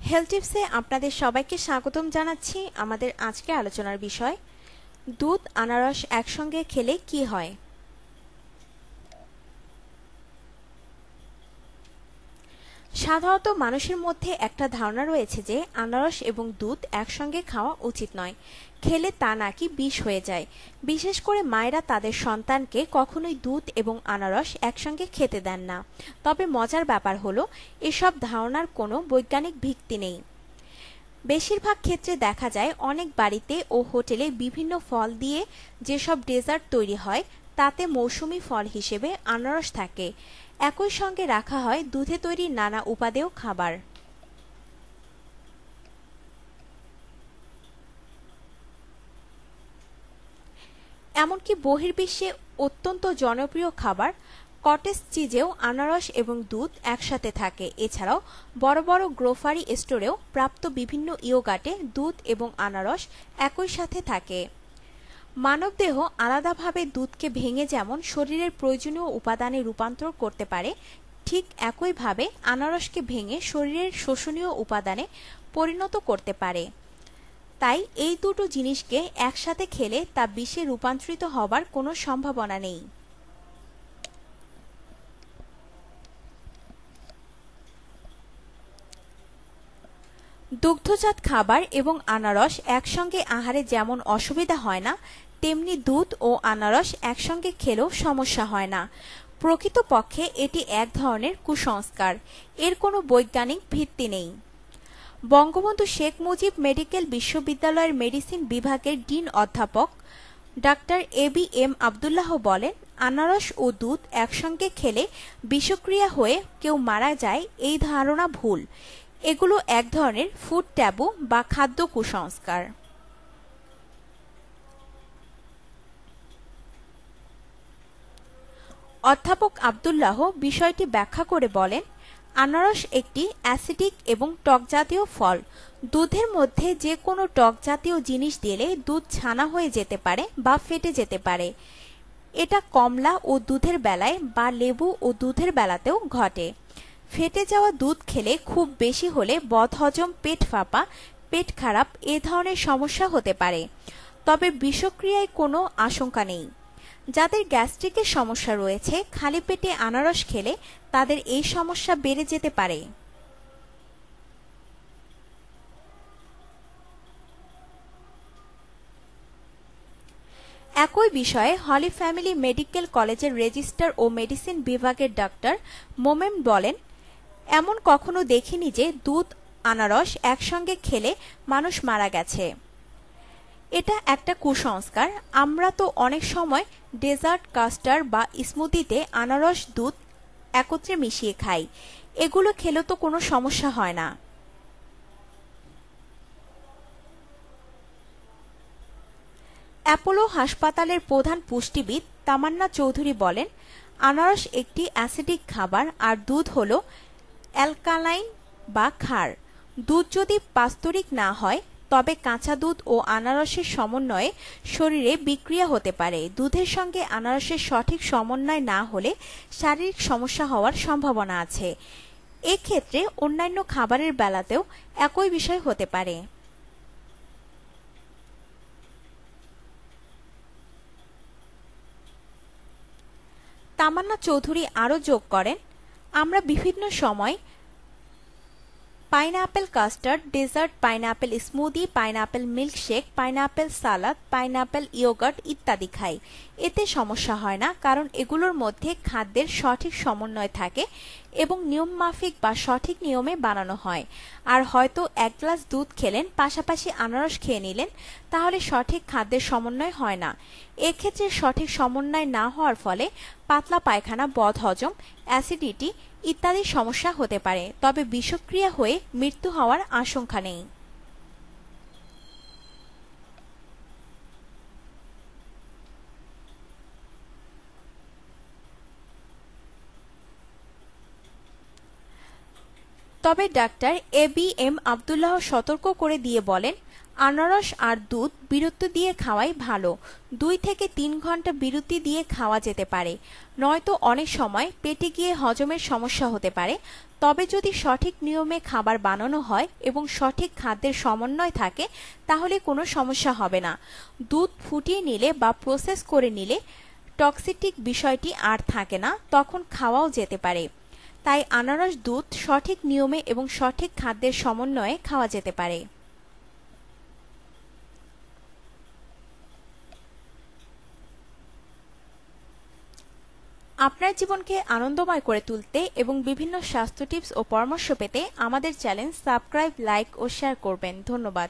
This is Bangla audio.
হেলথ টিপসে আপনাদের সবাইকে স্বাগতম জানাচ্ছি। আমাদের আজকে আলোচনার বিষয় দুধ আনারস একসঙ্গে খেলে কি হয়। সাধারণত মানুষের মধ্যে একটা ধারণা রয়েছে যে আনারস এবং দুধ একসঙ্গে খাওয়া উচিত নয়, খেলে তা নাকি বিষ হয়ে যায়। বিশেষ করে মায়েরা তাদের সন্তানকে কখনোই দুধ এবং আনারস একসঙ্গে খেতে দেন না। তবে মজার ব্যাপার হলো এসব ধারণার কোনো বৈজ্ঞানিক ভিত্তি নেই। বেশিরভাগ ক্ষেত্রে দেখা যায় অনেক বাড়িতে ও হোটেলে বিভিন্ন ফল দিয়ে যেসব ডেজার্ট তৈরি হয় তাতে মৌসুমী ফল হিসেবে আনারস থাকে। একই সঙ্গে রাখা হয় দুধে তৈরি নানা উপাদেয় খাবার। এমনকি বহির্বিশ্বে অত্যন্ত জনপ্রিয় খাবার কটেজ চিজেও আনারস এবং দুধ একসাথে থাকে। এছাড়াও বড় বড় গ্রোসারি স্টোরেও প্রাপ্ত বিভিন্ন ইয়োগার্টে দুধ এবং আনারস একই সাথে থাকে। মানবদেহ আলাদাভাবে দুধকে ভেঙে যেমন শরীরের প্রয়োজনীয় উপাদানে রূপান্তর করতে পারে, ঠিক একইভাবে আনারসকে ভেঙে শরীরের শোষণীয় উপাদানে পরিণত করতে পারে। তাই এই দুটো জিনিসকে একসাথে খেলে তা বিষে রূপান্তরিত হবার কোনো সম্ভাবনা নেই। দুগ্ধজাত খাবার এবং আনারস একসঙ্গে আহারে যেমন অসুবিধা হয় না, তেমনি দুধ ও আনারস একসঙ্গে খেলেও সমস্যা হয় না। প্রকৃতপক্ষে এটি এক ধরনের কুসংস্কার, এর কোনো বৈজ্ঞানিক ভিত্তি নেই। বঙ্গবন্ধু শেখ মুজিব মেডিকেল বিশ্ববিদ্যালয়ের মেডিসিন বিভাগের ডিন অধ্যাপক ডাক্তার এ.বি.এম. আবদুল্লাহ বলেন, আনারস ও দুধ একসঙ্গে খেলে বিষক্রিয়া হয়ে কেউ মারা যায় এই ধারণা ভুল। এগুলো এক ধরনের ফুড ট্যাবু বা খাদ্য কুসংস্কার। অধ্যাপক আবদুল্লাহ বিষয়টি ব্যাখ্যা করে বলেন, আনারস একটি অ্যাসিডিক এবং টক জাতীয় ফল। দুধের মধ্যে যে কোনো টক জাতীয় জিনিস দিলে দুধ ছানা হয়ে যেতে পারে বা ফেটে যেতে পারে। এটা কমলা ও দুধের বেলায় বা লেবু ও দুধের বেলাতেও ঘটে। ফেটে যাওয়া দুধ খেলে খুব বেশি হলে বদহজম, পেট ফাঁপা, পেট খারাপ এ ধরনের সমস্যা হতে পারে। তবে বিষক্রিয়ায় কোনো আশঙ্কা নেই। যাদের গ্যাস্ট্রিকের সমস্যা রয়েছে খালি পেটে আনারস খেলে তাদের এই সমস্যা বেড়ে যেতে পারে। একই বিষয়ে হলি ফ্যামিলি মেডিকেল কলেজের রেজিস্ট্রার ও মেডিসিন বিভাগের ডাক্তার মোমেন বলেন, এমন কখনো দেখিনি যে দুধ আনারস একসঙ্গে খেলে মানুষ মারা গেছে। এটা একটা কুসংস্কার। আমরা তো অনেক সময় ডেজার্ট, কাস্টার্ড বা স্মুদিতে আনারস দুধ একত্রে মিশিয়ে খাই। এগুলো খেলে তো কোনো সমস্যা হয় না। অ্যাপোলো হাসপাতালের প্রধান পুষ্টিবিদ তামান্না চৌধুরী বলেন, আনারস একটি অ্যাসিডিক খাবার আর দুধ হল অ্যালকালাইন বা ক্ষার। দুধ যদি পাস্তরিক না হয় তবে কাঁচা দুধ ও আনারসের সমন্বয়ে শরীরে বিক্রিয়া হতে পারে। দুধের সঙ্গে আনারসের সঠিক সমন্বয় না হলে শারীরিক সমস্যা হওয়ার সম্ভাবনা আছে। এক্ষেত্রে অন্যান্য খাবারের বেলাতেও একই বিষয় হতে পারে। তামান্না চৌধুরী আরও যোগ করেন, আমরা বিভিন্ন সময় pineapple custard, dessert, pineapple smoothie, pineapple milkshake, pineapple salad, pineapple yogurt ইত্যাদি খাই। এতে সমস্যা হয় না, কারণ এগুলোর মধ্যে খাদ্যের সঠিক সমন্বয় থাকে এবং নিয়মমাফিক বা সঠিক নিয়মে বানানো হয়। আর হয়তো এক গ্লাস দুধ খেলেন, পাশাপাশি আনারস খেয়ে নিলেন, তাহলে সঠিক খাদ্যের সমন্বয় হয় না। এক্ষেত্রে সঠিক সমন্বয় না হওয়ার ফলে পাতলা পায়খানা, বদহজম, অ্যাসিডিটি ইত্যাদি সমস্যা হতে পারে। তবে বিষক্রিয়া হয়ে মৃত্যু হওয়ার আশঙ্কা নেই। তবে ডাক্তার এ.বি.এম. আব্দুল্লাহ সতর্ক করে দিয়ে বলেন, আনারস আর দুধ বিরতি দিয়ে খাওয়াই ভালো। 2 থেকে 3 ঘন্টা বিরতি দিয়ে খাওয়া যেতে পারে, নয়তো অনেক সময় পেটে গিয়ে হজমের সমস্যা হতে পারে। তবে যদি সঠিক নিয়মে খাবার বানানো হয় এবং সঠিক খাদ্যের সমন্বয় থাকে তাহলে কোনো সমস্যা হবে না। দুধ ফুটিয়ে নিলে বা প্রসেস করে নিলে টক্সিটিক বিষয়টি আর থাকে না, তখন খাওয়াও যেতে পারে। তাই আনারস দুধ সঠিক নিয়মে এবং সঠিক খাদ্যের সমন্বয়ে খাওয়া যেতে পারে। আপনার জীবনকে আনন্দময় করে তুলতে এবং বিভিন্ন স্বাস্থ্য টিপস ও পরামর্শ পেতে আমাদের চ্যানেল সাবস্ক্রাইব, লাইক ও শেয়ার করবেন। ধন্যবাদ।